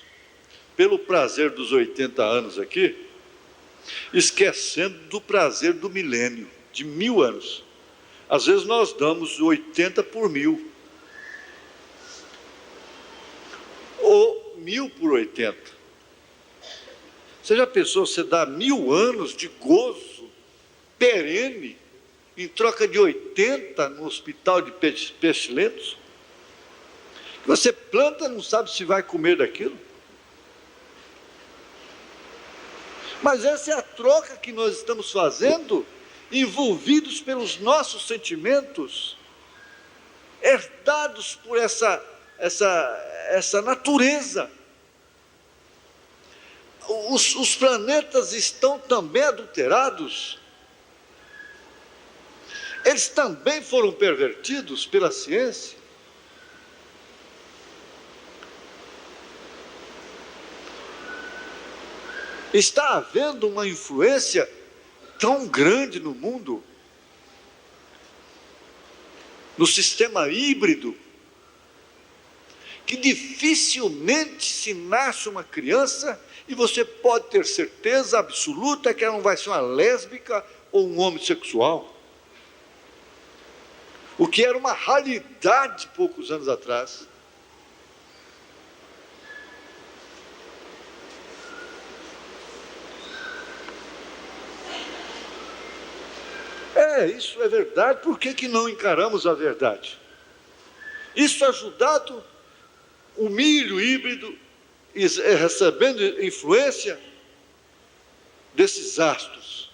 pelo prazer dos 80 anos aqui, esquecendo do prazer do milênio, de 1000 anos. Às vezes nós damos 80 por 1000. Ou 1000 por 80. Você já pensou, você dá 1000 anos de gozo perene em troca de 80 no hospital de pestilentos? Você planta, não sabe se vai comer daquilo. Mas essa é a troca que nós estamos fazendo, envolvidos pelos nossos sentimentos, herdados por essa natureza. Os planetas estão também adulterados. Eles também foram pervertidos pela ciência. Está havendo uma influência tão grande no mundo, no sistema híbrido, que dificilmente se nasce uma criança e você pode ter certeza absoluta que ela não vai ser uma lésbica ou um homossexual. O que era uma raridade poucos anos atrás. Isso é verdade, por que não encaramos a verdade? Isso ajudado, o milho híbrido, recebendo influência desses astros.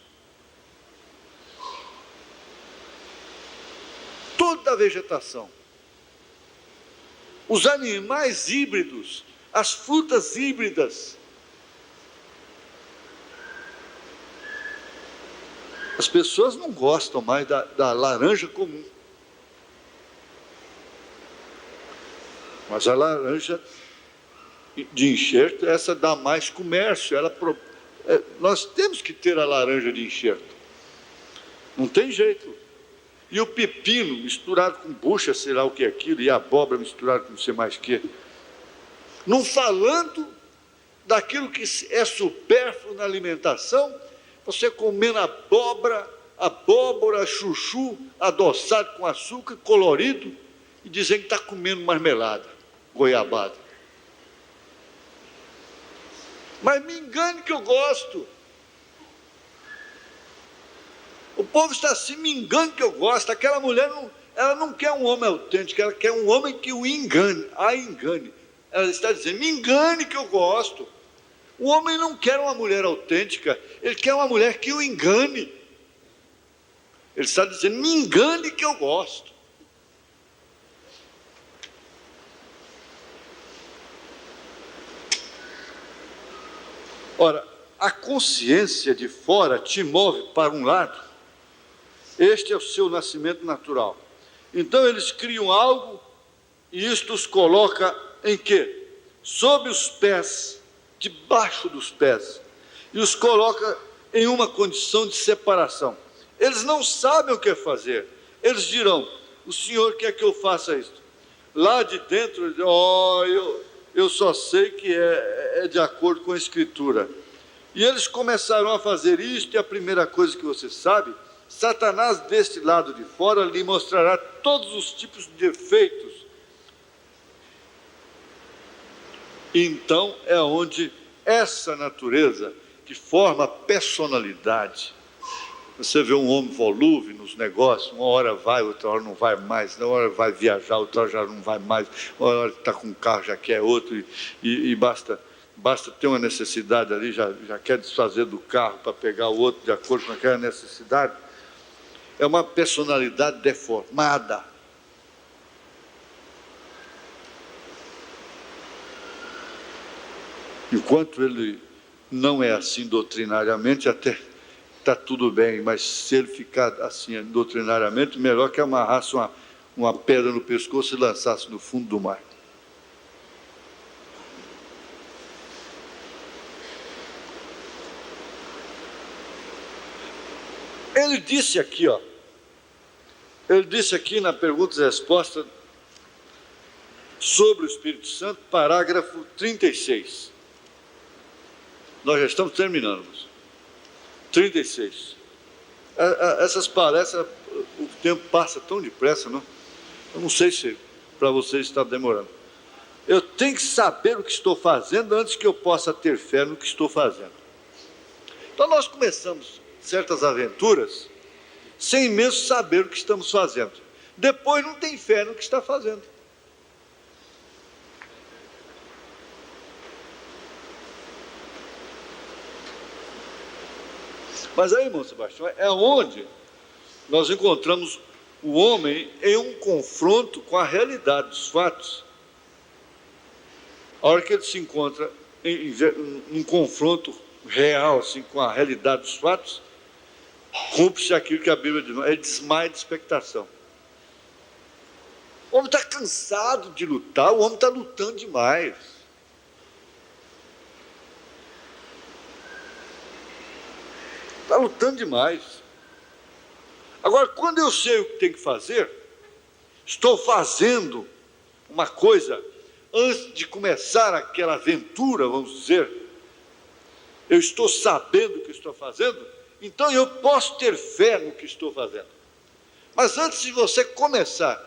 Toda a vegetação, os animais híbridos, as frutas híbridas. As pessoas não gostam mais da laranja comum. Mas a laranja de enxerto, essa dá mais comércio. Nós temos que ter a laranja de enxerto. Não tem jeito. E o pepino misturado com bucha, sei lá o que é aquilo, e a abóbora misturada com não sei mais o que. Não falando daquilo que é supérfluo na alimentação, você comendo abóbora, chuchu, adoçado com açúcar, colorido, e dizendo que está comendo marmelada, goiabada. Mas me engane que eu gosto. O povo está assim, me engane que eu gosto. Aquela mulher, ela não quer um homem autêntico, ela quer um homem que o engane, a engane. Ela está dizendo, me engane que eu gosto. O homem não quer uma mulher autêntica, ele quer uma mulher que o engane. Ele está dizendo, me engane que eu gosto. Ora, a consciência de fora te move para um lado, este é o seu nascimento natural. Então eles criam algo e isto os coloca em quê? Sob os pés, debaixo dos pés, e os coloca em uma condição de separação. Eles não sabem o que fazer. Eles dirão, o Senhor quer que eu faça isso. Lá de dentro, eu só sei que é de acordo com a Escritura. E eles começaram a fazer isto, e a primeira coisa que você sabe, Satanás deste lado de fora lhe mostrará todos os tipos de defeitos. Então é onde essa natureza que forma a personalidade. Você vê um homem volúvel nos negócios, uma hora vai, outra hora não vai mais, uma hora vai viajar, outra hora já não vai mais, uma hora está com um carro, já quer outro, e basta ter uma necessidade ali, já quer desfazer do carro para pegar o outro de acordo com aquela necessidade. É uma personalidade deformada. Enquanto ele não é assim doutrinariamente, até está tudo bem, mas se ele ficar assim doutrinariamente, melhor que amarrasse uma pedra no pescoço e lançasse no fundo do mar. Ele disse aqui, na perguntas e respostas sobre o Espírito Santo, parágrafo 36. Nós já estamos terminando. 36. Essas palestras, o tempo passa tão depressa, não? Eu não sei se para vocês está demorando. Eu tenho que saber o que estou fazendo antes que eu possa ter fé no que estou fazendo. Então nós começamos certas aventuras sem mesmo saber o que estamos fazendo. Depois não tem fé no que está fazendo. Mas aí, irmão Sebastião, é onde nós encontramos o homem em um confronto com a realidade dos fatos. A hora que ele se encontra em um confronto real assim, com a realidade dos fatos, cumpre-se aquilo que a Bíblia diz, é desmaio de expectação. O homem está cansado de lutar, o homem está lutando demais. Está lutando demais. Agora, quando eu sei o que tem que fazer, estou fazendo uma coisa antes de começar aquela aventura, vamos dizer, eu estou sabendo o que estou fazendo, então eu posso ter fé no que estou fazendo. Mas antes de você começar,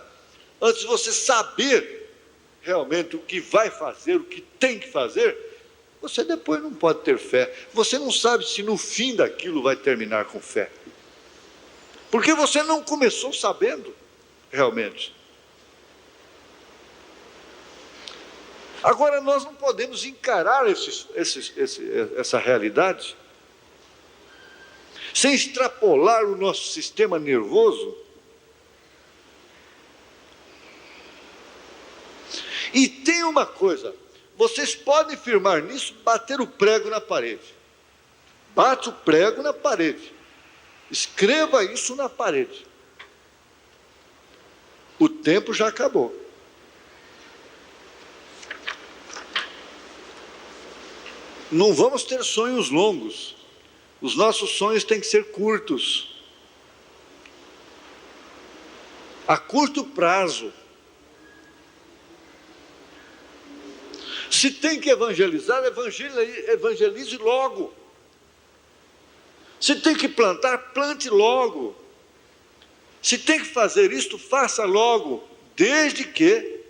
antes de você saber realmente o que vai fazer, o que tem que fazer, você depois não pode ter fé. Você não sabe se no fim daquilo vai terminar com fé. Porque você não começou sabendo realmente. Agora, nós não podemos encarar essa realidade sem extrapolar o nosso sistema nervoso e tem uma coisa, vocês podem firmar nisso, bater o prego na parede. Bate o prego na parede. Escreva isso na parede. O tempo já acabou. Não vamos ter sonhos longos. Os nossos sonhos têm que ser curtos. A curto prazo. Se tem que evangelizar, evangelize logo. Se tem que plantar, plante logo. Se tem que fazer isto, faça logo, desde que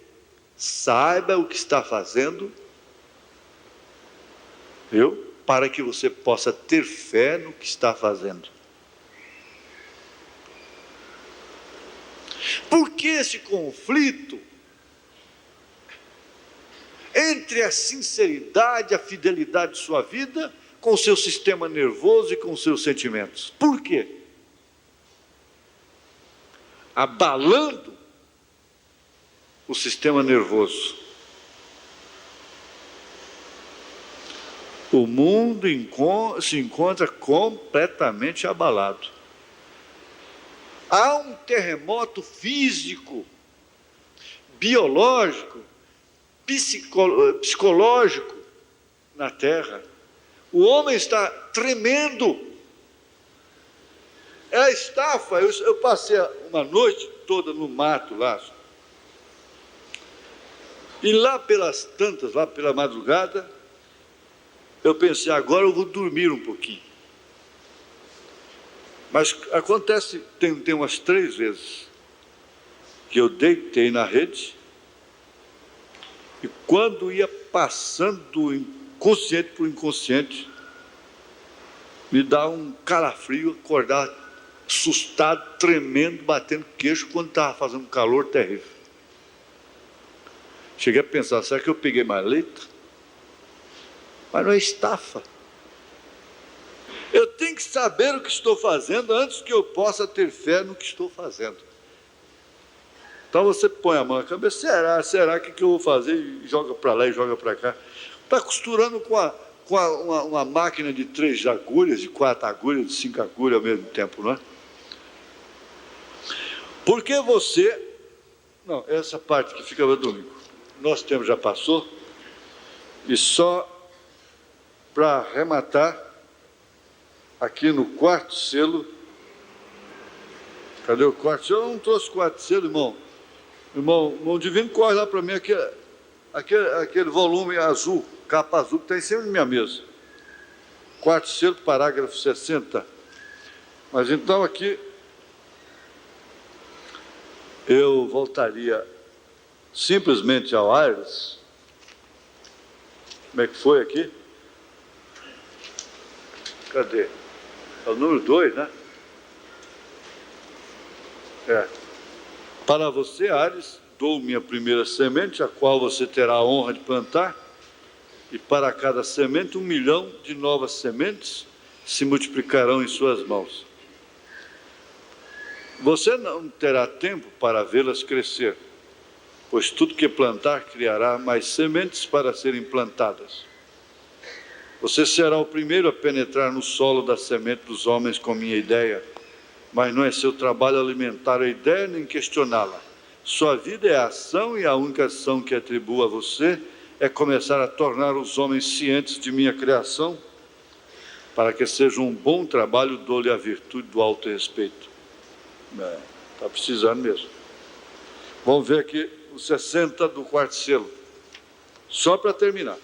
saiba o que está fazendo, viu? Para que você possa ter fé no que está fazendo. Por que esse conflito entre a sinceridade, a fidelidade de sua vida com o seu sistema nervoso e com os seus sentimentos? Por quê? Abalando o sistema nervoso. O mundo se encontra completamente abalado. Há um terremoto físico, biológico, psicológico na Terra. O homem está tremendo. É a estafa. Eu passei uma noite toda no mato lá. E lá pelas tantas, lá pela madrugada, eu pensei, agora eu vou dormir um pouquinho. Mas acontece, tem umas 3 vezes que eu deitei na rede e quando ia passando do inconsciente para o inconsciente, me dá um calafrio, acordar assustado, tremendo, batendo queixo quando estava fazendo um calor terrível. Cheguei a pensar, será que eu peguei maleta? Mas não é estafa. Eu tenho que saber o que estou fazendo antes que eu possa ter fé no que estou fazendo. Então você põe a mão na cabeça, será que eu vou fazer? E joga para lá e joga para cá. Está costurando com uma máquina de 3 agulhas, de 4 agulhas, de 5 agulhas ao mesmo tempo, não é? Porque você... Não, essa parte que fica no domingo. Nosso tempo já passou. E só para arrematar, aqui no 4º selo. Cadê o 4º selo? Eu não trouxe 4º selo, irmão. Irmão Divino, corre lá para mim aquele volume azul, capa azul, que está em cima de minha mesa. 4º selo, parágrafo 60. Mas então aqui, eu voltaria simplesmente ao Aires. Como é que foi aqui? Cadê? É o número 2, né? Para você, Ares, dou minha primeira semente, a qual você terá a honra de plantar, e para cada semente 1 milhão de novas sementes se multiplicarão em suas mãos. Você não terá tempo para vê-las crescer, pois tudo que plantar criará mais sementes para serem plantadas. Você será o primeiro a penetrar no solo da semente dos homens com minha ideia, mas não é seu trabalho alimentar a ideia nem questioná-la. Sua vida é a ação e a única ação que atribuo a você é começar a tornar os homens cientes de minha criação, para que seja um bom trabalho, dou-lhe a virtude do autorrespeito. Está precisando mesmo. Vamos ver aqui o 60 do 4º selo. Só para terminar.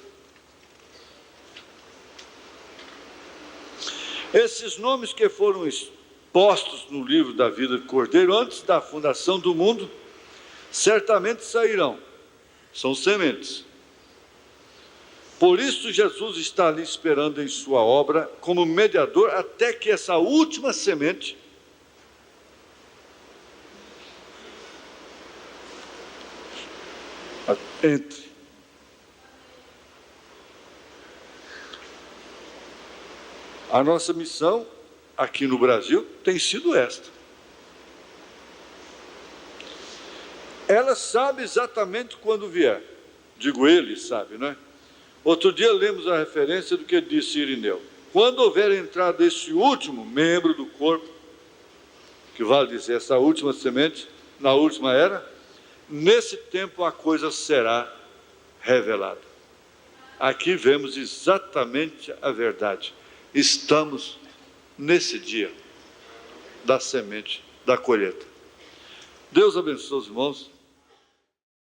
Esses nomes que foram expostos no livro da vida do Cordeiro antes da fundação do mundo, certamente sairão. São sementes. Por isso Jesus está ali esperando em sua obra como mediador até que essa última semente entre. A nossa missão aqui no Brasil tem sido esta. Ela sabe exatamente quando vier. Digo, ele sabe, não é? Outro dia lemos a referência do que disse Irineu. Quando houver entrado esse último membro do corpo, que vale dizer, essa última semente, na última era, nesse tempo a coisa será revelada. Aqui vemos exatamente a verdade. Estamos nesse dia da semente, da colheita. Deus abençoe os irmãos.